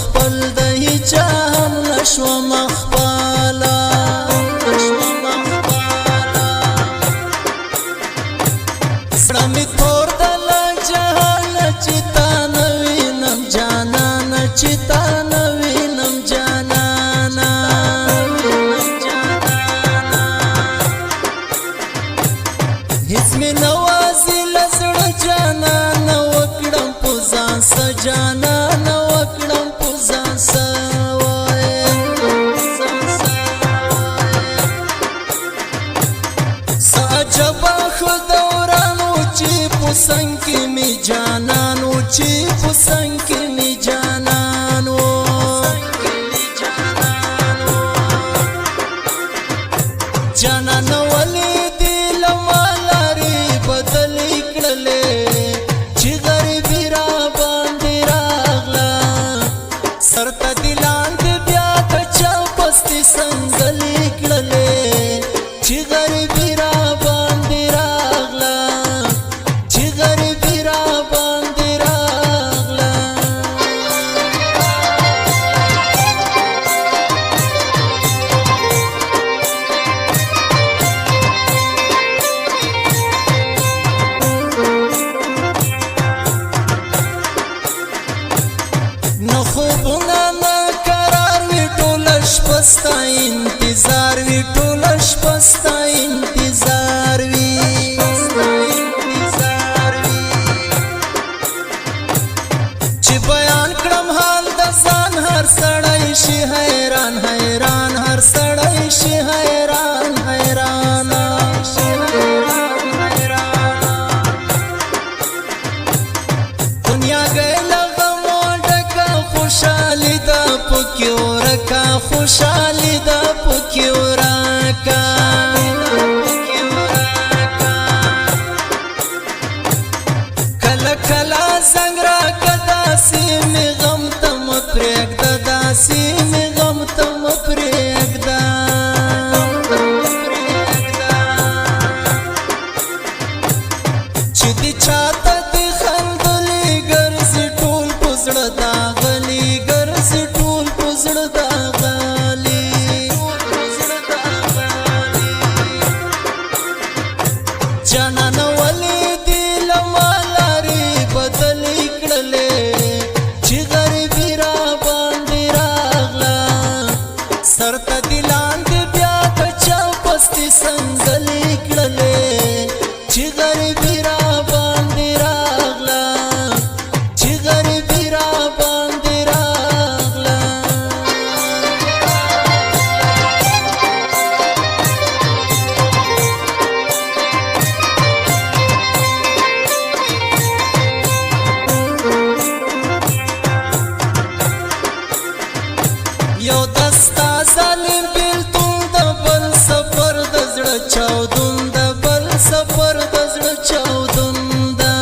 خپل د هیچا هم نشوم خپاله زړه مې تور د له جهانه چې تا نه وینم جانانه چې تا نه وینم جانانه هیڅ مې نوازي له زړه جانانه وکړم په ځان څه جانانه وکړم په ځان څه څه عجبه ښه دوران و چې په څنګ کې مې جانان و چې په څنګ کې مې جانان و جانانه ولې دې له ما لارې بدلې کړلې چې غریبي را باندې راغله سر ته دې لاندې بیا د چا پستې سنګلې کړلې چې غریبي را باندې راغله چې غریبي را باندې راغله نه خوبونه نه قرار وي ټوله شپه ستا انتظار وي ټوله شپه ستا انتظار وي چې بیان کړم حال د ځان هر سړی شي حیران حیران هر سړی شي حیران حیران دنیا گئی له غمو ډکه خوشحالي ده پکې ورکه خوشحالي ده پکې ورکه کله کله زنګ راکه داسې مې غم ته مه پرېږده داسې مې غم ته مه پرېږده چې دې چاته دې خندلې ګرځي ټول په زړه داغلي ګرځي ټول په زړه داغلي جانانه ولې دې له ما لارې بدلې کړلې چې غریبي را باندې راغله سر ته دې لاندې بیا د چا پستې سنګلې کړلې چې غریبي را باندې راغله چې غریبي را باندې راغله یو دستا ظالم بیلتون د بل سفر د زړه چاودون د بل سفر د زړه چاودون ده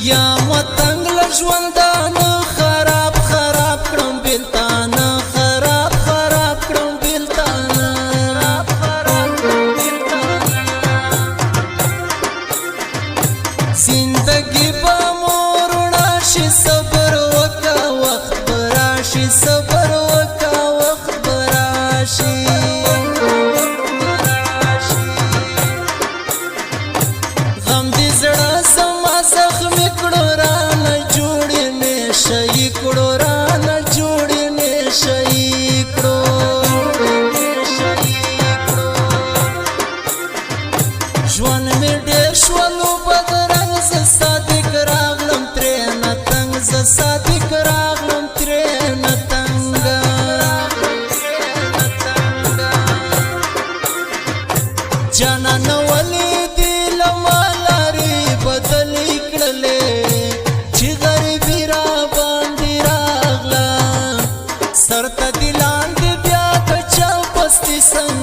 یا متنګ له ژوندانه خراب خراب کړم بیلتانه خراب خراب کړم بیلتانه زندگی به مورنا شي صبر وکا وخت براشي صبر وکا وخت براشي غم دې زړه زما زخمي کړو رانه جوړې نشه یې کړو رانه جوړې نشه یې کړو ژوند مې ډېر شولو بدرنګ زه صادق راغلم ترې نه تنګ زه صادق راغلم ترې نه تنګ جانانه ولې دې له ما لارې بدلې کړلې چې غریبي را باندې راغله سر ته دې لاندې بیا د چا پستې سنګ